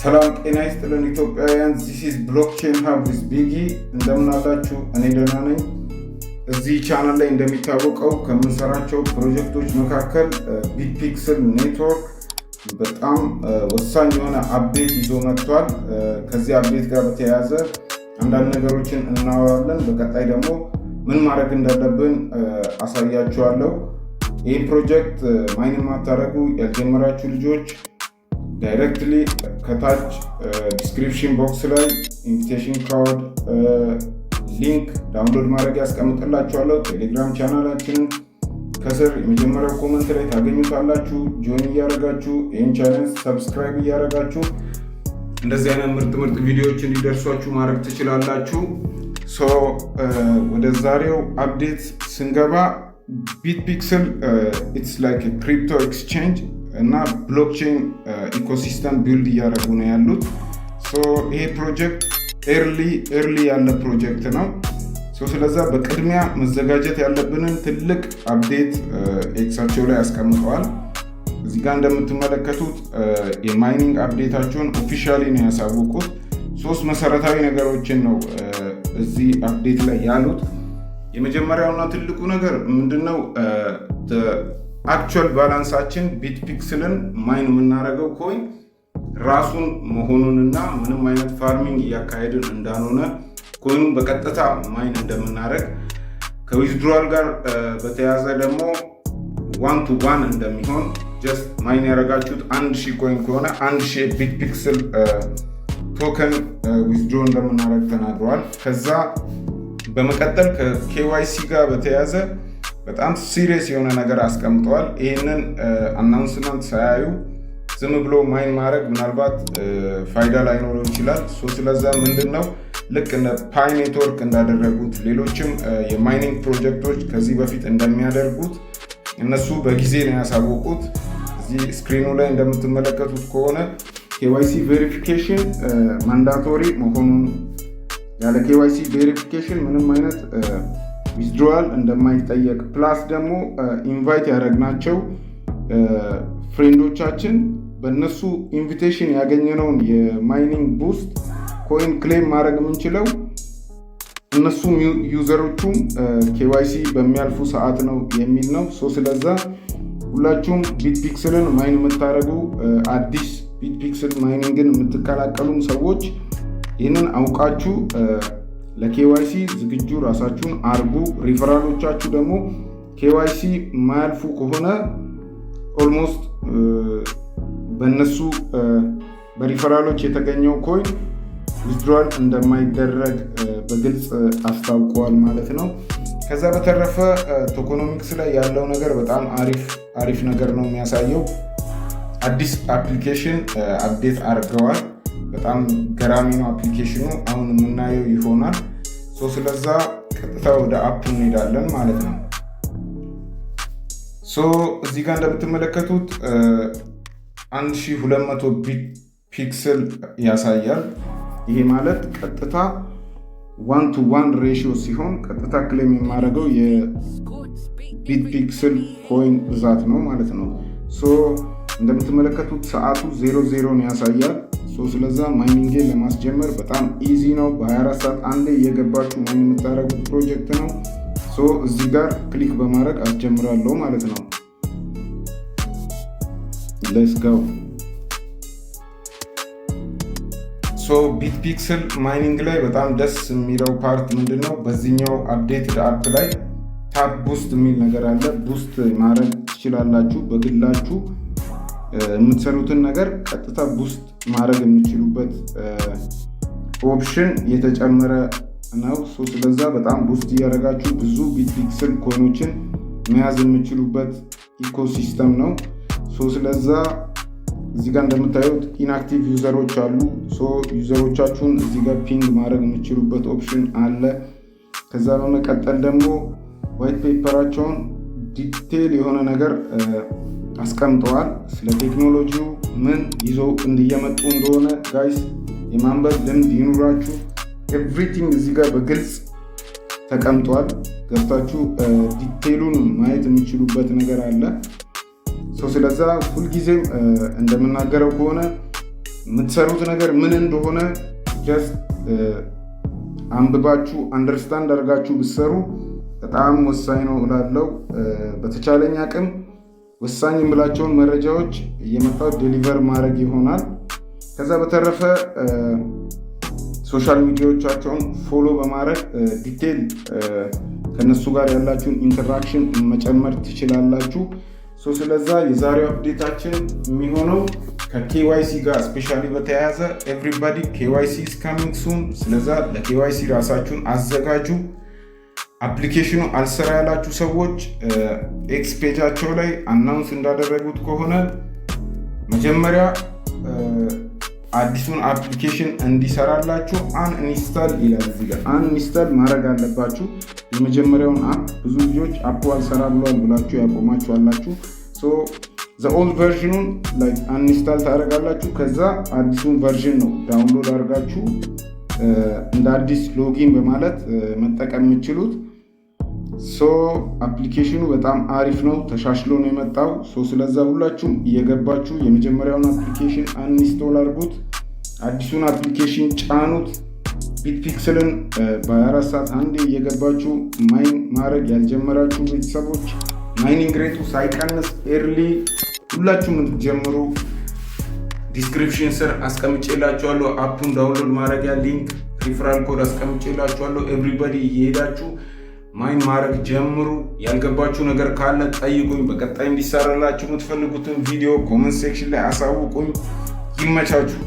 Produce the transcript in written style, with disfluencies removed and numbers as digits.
ሰላም ጤና ይስጥልን ኢትዮጵያውያን። this is blockchain hub with Biggie እንደምን አላችሁ? እኔ ደህና ነኝ። እዚህ ቻናል ላይ እንደሚታወቀው ከምንሰራቸው ፕሮጀክቶች መካከል ቢትፒክስል ኔትወርክ በጣም ወሳኝ የሆነ አፕዴት ይዞ መጥቷል። ከዚህ አፕዴት ጋር በተያያዘ አንዳንድ ነገሮችን እናወራለን። በቀጣይ ደግሞ ምን ማድረግ እንዳለብን አሳያችኋለሁ። ይህ ፕሮጀክት ማይን ማታረጉ ያልጀመራችሁ ልጆች ዳይሬክትሊ ከታች ዲስክሪፕሽን ቦክስ ላይ ኢንቪቴሽን ኮድ ሊንክ ዳውንሎድ ማድረግ ያስቀምጥላችኋለሁ። ቴሌግራም ቻናላችንን ከስር የመጀመሪያው ኮመንት ላይ ታገኙታላችሁ። ጆይን እያደረጋችሁ ይህን ቻናል ሰብስክራይብ እያደረጋችሁ እንደዚህ አይነት ምርጥ ቪዲዮዎች እንዲደርሷችሁ ማድረግ ትችላላችሁ። ወደ ዛሬው አፕዴት ስንገባ ቢትፒክስል ኢትስ ላይክ ክሪፕቶ ኤክስቼንጅ እና ብሎክቼን ኢኮሲስተም ቢልድ እያደረጉ ነው ያሉት። ይሄ ፕሮጀክት ኤርሊ ያለ ፕሮጀክት ነው። ስለዛ በቅድሚያ መዘጋጀት ያለብንን ትልቅ አፕዴት ኤክሳቸው ላይ ያስቀምጠዋል። እዚህ ጋር እንደምትመለከቱት የማይኒንግ አፕዴታቸውን ኦፊሻሊ ነው ያሳወቁት። 3 መሰረታዊ ነገሮችን ነው እዚህ አፕዴት ላይ ያሉት። የመጀመሪያውና ትልቁ ነገር ምንድነው? አክቹዋል ባላንሳችን ቢትፒክስልን ማይን የምናደርገው ኮይን ራሱን መሆኑንና ምንም አይነት ፋርሚንግ እያካሄድን እንዳልሆነ ኮይኑን በቀጥታ ማይን እንደምናደርግ ከዊዝድሮዋል ጋር በተያያዘ ደግሞ 1 to 1 እንደሚሆን ጀስት ማይን ያደረጋችሁት 1000 ኮይን ከሆነ 1000 ቢትፒክስል ቶከን ዊዝድሮ እንደምናደርግ ተናግረዋል። ከዛ በመቀጠል ከኬዋይሲ ጋር በተያያዘ በጣም ሲሪየስ የሆነ ነገር አስቀምጠዋል። ይህንን አናውንስመንት ሳያዩ ዝም ብሎ ማይን ማድረግ ምናልባት ፋይዳ ላይኖረው ይችላል። ስለዛ ምንድነው ልክ እንደ ፓይ ኔትወርክ እንዳደረጉት ሌሎችም የማይኒንግ ፕሮጀክቶች ከዚህ በፊት እንደሚያደርጉት እነሱ በጊዜ ነው ያሳወቁት። እዚህ ስክሪኑ ላይ እንደምትመለከቱት ከሆነ ኬዋይሲ ቬሪፊኬሽን ማንዳቶሪ መሆኑን፣ ያለ ኬዋይሲ ቬሪፊኬሽን ምንም አይነት ዊዝድሮዋል እንደማይጠየቅ፣ ፕላስ ደግሞ ኢንቫይት ያደረግናቸው ፍሬንዶቻችን በእነሱ ኢንቪቴሽን ያገኘነውን የማይኒንግ ቡስት ኮይን ክሌም ማድረግ የምንችለው እነሱ ዩዘሮቹም ኬዋይሲ በሚያልፉ ሰዓት ነው የሚል ነው። ስለዛ ሁላችሁም ቢትፒክስልን ማይን የምታደርጉ አዲስ ቢትፒክስል ማይኒንግን የምትቀላቀሉም ሰዎች ይህንን አውቃችሁ ለኬዋይሲ ዝግጁ ራሳችሁን አርጉ። ሪፈራሎቻችሁ ደግሞ ኬዋይሲ ማያልፉ ከሆነ ኦልሞስት በእነሱ በሪፈራሎች የተገኘው ኮይን ዊዝድሮዋል እንደማይደረግ በግልጽ አስታውቀዋል ማለት ነው። ከዛ በተረፈ ቶኮኖሚክስ ላይ ያለው ነገር በጣም አሪፍ ነገር ነው የሚያሳየው። አዲስ አፕሊኬሽን አፕዴት አድርገዋል። በጣም ገራሚ ነው አፕሊኬሽኑ። አሁን የምናየው ይሆናል። ስለዛ ቀጥታ ወደ አፕ እንሄዳለን ማለት ነው። እዚህ ጋር እንደምትመለከቱት 1200 ቢትፒክስል ያሳያል። ይሄ ማለት ቀጥታ 1 to 1 ሬሽዮ ሲሆን ቀጥታ ክሌም የማደርገው የቢትፒክስል ኮይን ብዛት ነው ማለት ነው። እንደምትመለከቱት ሰዓቱ 00 ነው ያሳያል። ስለዛ ማይኒንግን ለማስጀመር በጣም ኢዚ ነው። በ24 ሰዓት አንዴ እየገባችሁ ማይን የምታደርጉት ፕሮጀክት ነው። እዚህ ጋር ክሊክ በማድረግ አስጀምራለሁ ማለት ነው። ሌትስ ጎ። ቢትፒክስል ማይኒንግ ላይ በጣም ደስ የሚለው ፓርት ምንድነው? በዚህኛው አፕዴት አፕ ላይ ታፕ ቡስት የሚል ነገር አለ። ቡስት ማድረግ ትችላላችሁ። በግላችሁ የምትሰሩትን ነገር ቀጥታ ቡስት ማድረግ የምትችሉበት ኦፕሽን የተጨመረ ነው። ስለዛ በጣም ቡስት እያደረጋችሁ ብዙ ቢትፒክስል ኮይኖችን መያዝ የምትችሉበት ኢኮሲስተም ነው። ስለዛ እዚህ ጋር እንደምታዩት ኢንአክቲቭ ዩዘሮች አሉ። ዩዘሮቻችሁን እዚህ ጋር ፒንግ ማድረግ የምትችሉበት ኦፕሽን አለ። ከዛ በመቀጠል ደግሞ ዋይት ፔፐራቸውን ዲቴል የሆነ ነገር አስቀምጠዋል። ስለ ቴክኖሎጂው ምን ይዞ እንዲየመጡ እንደሆነ ጋይስ የማንበብ ልምድ ይኑራችሁ። ኤቭሪቲንግ እዚህ ጋር በግልጽ ተቀምጧል። ገብታችሁ ዲቴሉን ማየት የሚችሉበት ነገር አለ። ስለዛ ሁልጊዜም እንደምናገረው ከሆነ የምትሰሩት ነገር ምን እንደሆነ ጀስት አንብባችሁ አንደርስታንድ አድርጋችሁ ብትሰሩ በጣም ወሳኝ ነው እላለሁ። በተቻለኝ አቅም ወሳኝ የምላቸውን መረጃዎች እየመጣሁ ዴሊቨር ማድረግ ይሆናል። ከዛ በተረፈ ሶሻል ሚዲያዎቻቸውን ፎሎ በማድረግ ዲቴል ከነሱ ጋር ያላችሁን ኢንተራክሽን መጨመር ትችላላችሁ። ስለዛ የዛሬው አፕዴታችን የሚሆነው ከኬዋይሲ ጋር ስፔሻሊ በተያያዘ ኤቭሪባዲ ኬዋይሲ ኢዝ ካሚንግ ሱን። ስለዛ ለኬዋይሲ ራሳችሁን አዘጋጁ። አፕሊኬሽኑ አልሰራ ያላችሁ ሰዎች ኤክስ ፔጃቸው ላይ አናውንስ እንዳደረጉት ከሆነ መጀመሪያ አዲሱን አፕሊኬሽን እንዲሰራላችሁ አንኢንስታል ይላል። እዚህ ጋር አንኢንስታል ማድረግ አለባችሁ የመጀመሪያውን አፕ። ብዙ ልጆች አፑ አልሰራ ብሏል ብላችሁ ያቆማችሁ አላችሁ። ዘ ኦልድ ቨርዥኑን ላይክ አንኢንስታል ታደርጋላችሁ። ከዛ አዲሱን ቨርዥን ነው ዳውንሎድ አድርጋችሁ እንደ አዲስ ሎጊን በማለት መጠቀም የምትችሉት። አፕሊኬሽኑ በጣም አሪፍ ነው፣ ተሻሽሎ ነው የመጣው። ስለዛ ሁላችሁም እየገባችሁ የመጀመሪያውን አፕሊኬሽን አንኢንስቶል አድርጉት፣ አዲሱን አፕሊኬሽን ጫኑት። ቢትፒክስልን በ24 ሰዓት አንዴ እየገባችሁ ማይን ማድረግ ያልጀመራችሁ ቤተሰቦች ማይኒንግ ሬቱ ሳይቀንስ ኤርሊ ሁላችሁም እንድትጀምሩ ዲስክሪፕሽን ስር አስቀምጬላችኋለሁ። አፑን ዳውንሎድ ማድረጊያ ሊንክ ሪፈራል ኮድ አስቀምጬላችኋለሁ። ኤቭሪባዲ እየሄዳችሁ ማይን ማድረግ ጀምሩ። ያልገባችሁ ነገር ካለ ጠይቁኝ። በቀጣይ እንዲሰራላችሁ የምትፈልጉትን ቪዲዮ ኮመንት ሴክሽን ላይ አሳውቁኝ። ይመቻችሁ።